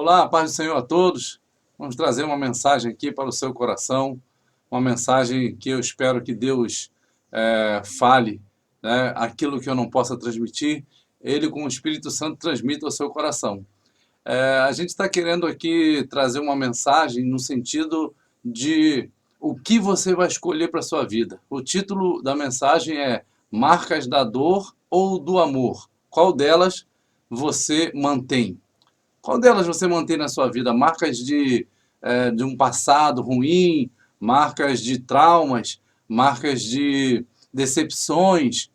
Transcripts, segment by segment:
Olá, paz do Senhor a todos. Vamos trazer uma mensagem aqui para o seu coração, uma mensagem que eu espero que Deus fale, né, aquilo que eu não possa transmitir, Ele com o Espírito Santo transmita ao seu coração. A gente está querendo aqui trazer uma mensagem no sentido de o que você vai escolher para a sua vida. O título da mensagem é Marcas da Dor ou do Amor? Qual delas você mantém? Qual delas você mantém na sua vida? Marcas de um passado ruim, marcas de traumas, marcas de decepções,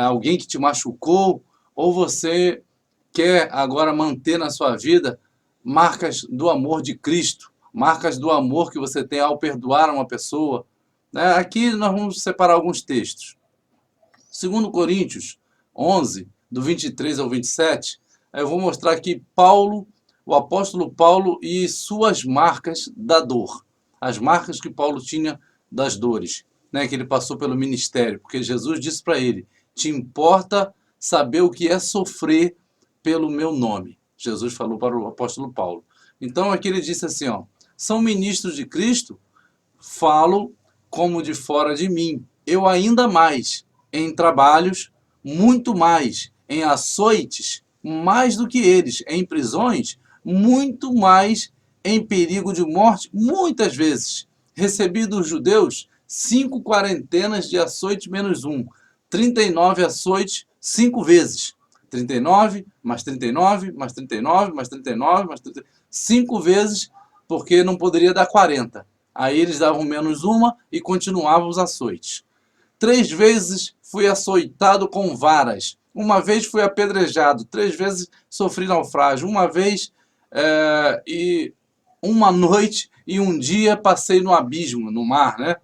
alguém que te machucou, ou você quer agora manter na sua vida marcas do amor de Cristo, marcas do amor que você tem ao perdoar uma pessoa, né? Aqui nós vamos separar alguns textos. Segundo Coríntios 11, do 23 ao 27, eu vou mostrar aqui Paulo, o apóstolo Paulo e suas marcas da dor. As marcas que Paulo tinha das dores, né, que ele passou pelo ministério, porque Jesus disse para ele, te importa saber o que é sofrer pelo meu nome. Jesus falou para o apóstolo Paulo. Então aqui ele disse assim, ó, são ministros de Cristo, falo como de fora de mim. Eu ainda mais, em trabalhos, muito mais, em açoites, mais do que eles, em prisões, muito mais, em perigo de morte, muitas vezes. Recebi dos judeus 5 quarentenas de açoite menos 1, 39 açoites 5 vezes. 39, mais 39, mais 39, mais 39, mais 30, 5 vezes, porque não poderia dar 40. Aí eles davam menos uma e continuavam os açoites. 3 vezes fui açoitado com varas. Uma vez fui apedrejado. 3 vezes sofri naufrágio. Uma vez e uma noite e um dia passei no abismo, no mar, né?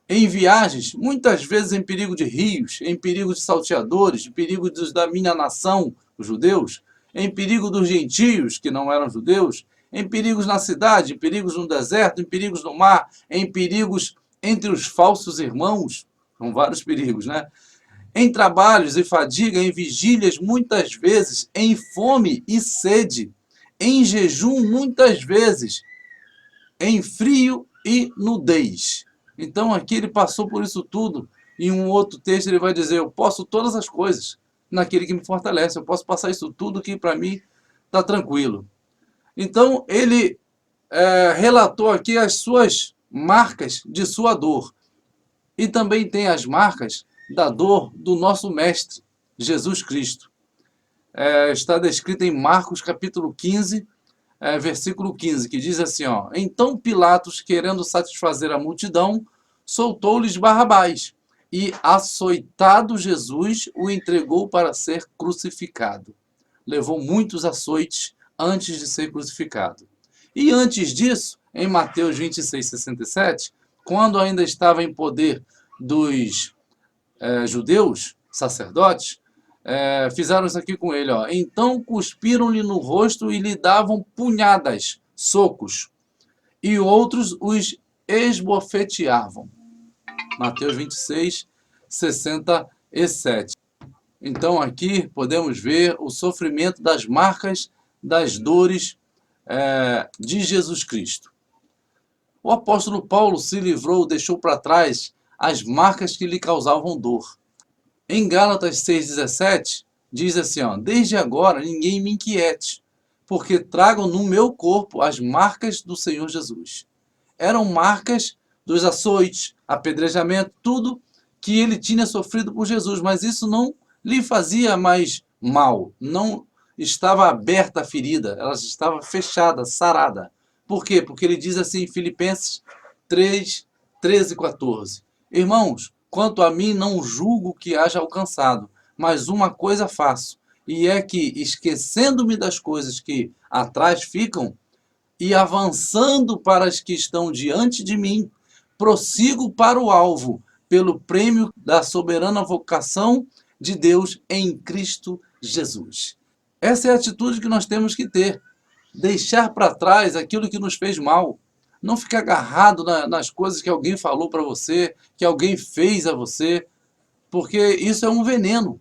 Em viagens, muitas vezes em perigo de rios, em perigo de salteadores, em perigo da minha nação, os judeus, em perigo dos gentios, que não eram judeus, em perigos na cidade, em perigos no deserto, em perigos no mar, em perigos entre os falsos irmãos, são vários perigos, né? Em trabalhos e fadiga, em vigílias, muitas vezes, em fome e sede, em jejum, muitas vezes, em frio e nudez. Então aqui ele passou por isso tudo. Em um outro texto ele vai dizer, eu posso todas as coisas naquele que me fortalece. Eu posso passar isso tudo que para mim está tranquilo. Então ele relatou aqui as suas marcas de sua dor. E também tem as marcas da dor do nosso Mestre, Jesus Cristo. Está descrito em Marcos capítulo 15, versículo 15, que diz assim, ó, então Pilatos, querendo satisfazer a multidão, soltou-lhes Barrabás, e açoitado Jesus o entregou para ser crucificado. Levou muitos açoites antes de ser crucificado. E antes disso, em Mateus 26, 67, quando ainda estava em poder dos judeus, sacerdotes, fizeram isso aqui com ele. Ó. Então cuspiram-lhe no rosto e lhe davam punhadas, socos, e outros os esbofeteavam. Mateus 26, 67. Então aqui podemos ver o sofrimento das marcas das dores de Jesus Cristo. O apóstolo Paulo se livrou, deixou para trás as marcas que lhe causavam dor. Em Gálatas 6,17, diz assim, ó, desde agora ninguém me inquiete, porque tragam no meu corpo as marcas do Senhor Jesus. Eram marcas dos açoites, apedrejamento, tudo que ele tinha sofrido por Jesus, mas isso não lhe fazia mais mal, não estava aberta a ferida, ela estava fechada, sarada. Por quê? Porque ele diz assim em Filipenses 3, 13 e 14, irmãos, quanto a mim não julgo que haja alcançado, mas uma coisa faço, e é que, esquecendo-me das coisas que atrás ficam, e avançando para as que estão diante de mim, prossigo para o alvo, pelo prêmio da soberana vocação de Deus em Cristo Jesus. Essa é a atitude que nós temos que ter. Deixar para trás aquilo que nos fez mal. Não ficar agarrado nas coisas que alguém falou para você, que alguém fez a você, porque isso é um veneno.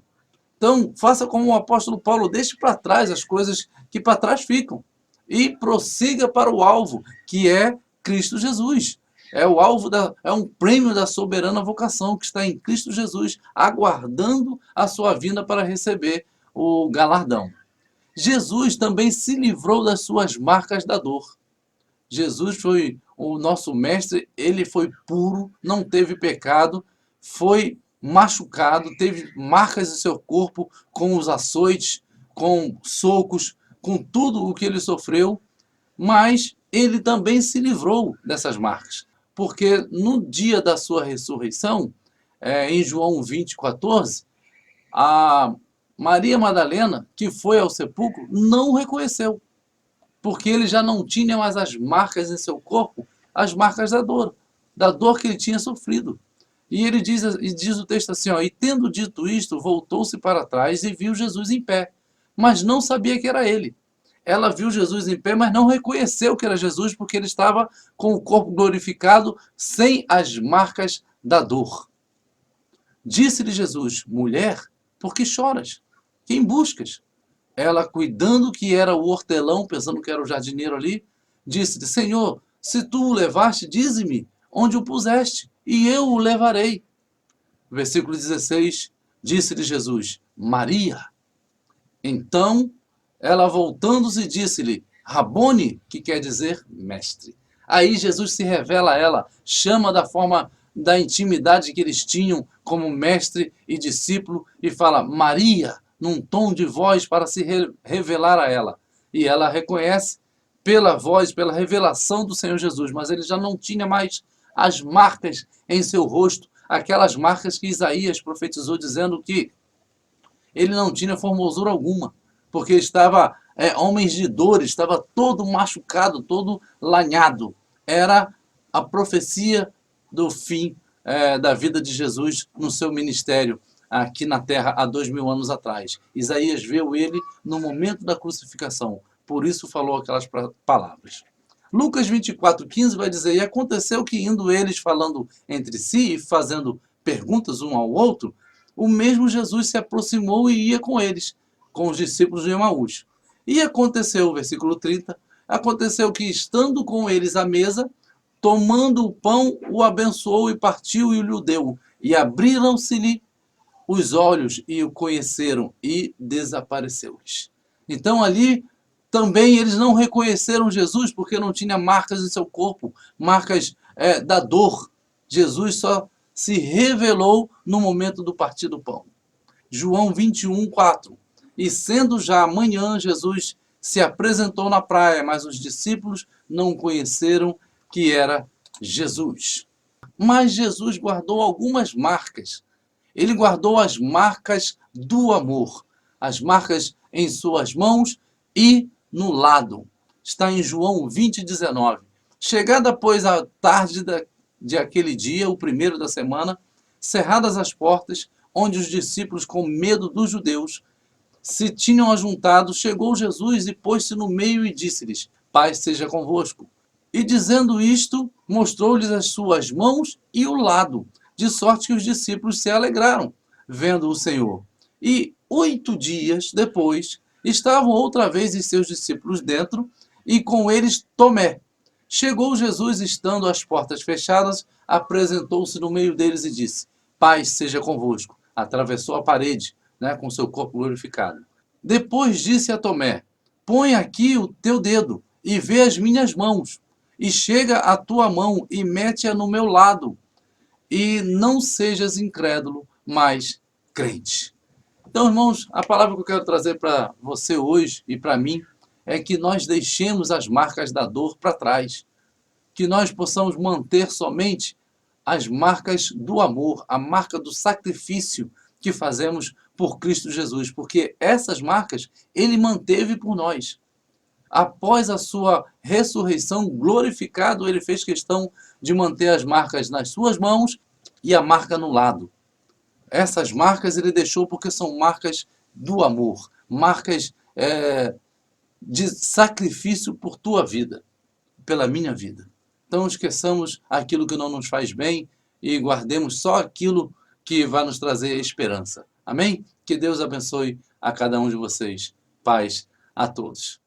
Então, faça como o apóstolo Paulo, deixe para trás as coisas que para trás ficam. e prossiga para o alvo, que é Cristo Jesus. É o alvo é um prêmio da soberana vocação que está em Cristo Jesus, aguardando a sua vinda para receber o galardão. Jesus também se livrou das suas marcas da dor. Jesus foi o nosso mestre, ele foi puro, não teve pecado, foi machucado, teve marcas em seu corpo com os açoites, com socos, com tudo o que ele sofreu, mas ele também se livrou dessas marcas, porque no dia da sua ressurreição, em João 20:14, a Maria Madalena, que foi ao sepulcro, não o reconheceu, porque ele já não tinha mais as marcas em seu corpo, as marcas da dor que ele tinha sofrido. E ele diz o texto assim, ó, e tendo dito isto, voltou-se para trás e viu Jesus em pé, mas não sabia que era ele. Ela viu Jesus em pé, mas não reconheceu que era Jesus, porque ele estava com o corpo glorificado, sem as marcas da dor. Disse-lhe Jesus, mulher, por que choras? Quem buscas? Ela, cuidando que era o hortelão, pensando que era o jardineiro ali, disse-lhe, Senhor, se tu o levaste, dize-me onde o puseste, e eu o levarei. Versículo 16, disse-lhe Jesus, Maria. Então, ela voltando-se, disse-lhe, Rabone, que quer dizer mestre. Aí Jesus se revela a ela, chama da forma da intimidade que eles tinham como mestre e discípulo e fala, Maria, num tom de voz para se revelar a ela. E ela reconhece pela voz, pela revelação do Senhor Jesus, mas ele já não tinha mais as marcas em seu rosto, aquelas marcas que Isaías profetizou dizendo que ele não tinha formosura alguma, porque estava homens de dor, estava todo machucado, todo lanhado. Era a profecia do fim da vida de Jesus no seu ministério aqui na terra há 2000 anos atrás. Isaías viu ele no momento da crucificação, por isso falou aquelas palavras. Lucas 24:15 vai dizer, e aconteceu que indo eles falando entre si e fazendo perguntas um ao outro, o mesmo Jesus se aproximou e ia com eles, com os discípulos de Emaús. E aconteceu, versículo 30, aconteceu que estando com eles à mesa, tomando o pão, o abençoou e partiu e lhe deu. E abriram-se-lhe os olhos e o conheceram e desapareceu-lhes. Então ali também eles não reconheceram Jesus porque não tinha marcas em seu corpo, marcas da dor. Jesus só se revelou no momento do partir do pão. João 21:4. E sendo já amanhã, Jesus se apresentou na praia, mas os discípulos não conheceram que era Jesus. Mas Jesus guardou algumas marcas. Ele guardou as marcas do amor, as marcas em suas mãos e no lado. Está em João 20:19. Chegada, pois, a tarde de aquele dia, o primeiro da semana, cerradas as portas, onde os discípulos, com medo dos judeus, se tinham ajuntado, chegou Jesus e pôs-se no meio e disse-lhes, paz seja convosco. E dizendo isto, mostrou-lhes as suas mãos e o lado, de sorte que os discípulos se alegraram, vendo o Senhor. E 8 dias depois, estavam outra vez os seus discípulos dentro, e com eles Tomé. Chegou Jesus, estando as portas fechadas, apresentou-se no meio deles e disse, paz seja convosco. Atravessou a parede, com seu corpo glorificado. Depois disse a Tomé, põe aqui o teu dedo e vê as minhas mãos, e chega a tua mão e mete-a no meu lado, e não sejas incrédulo, mas crente. Então, irmãos, a palavra que eu quero trazer para você hoje e para mim é que nós deixemos as marcas da dor para trás, que nós possamos manter somente as marcas do amor, a marca do sacrifício que fazemos por Cristo Jesus, porque essas marcas ele manteve por nós. Após a sua ressurreição, glorificado, ele fez questão de manter as marcas nas suas mãos e a marca no lado. Essas marcas ele deixou porque são marcas do amor, marcas de sacrifício por tua vida, pela minha vida. Então esqueçamos aquilo que não nos faz bem e guardemos só aquilo que vai nos trazer esperança. Amém? Que Deus abençoe a cada um de vocês. Paz a todos.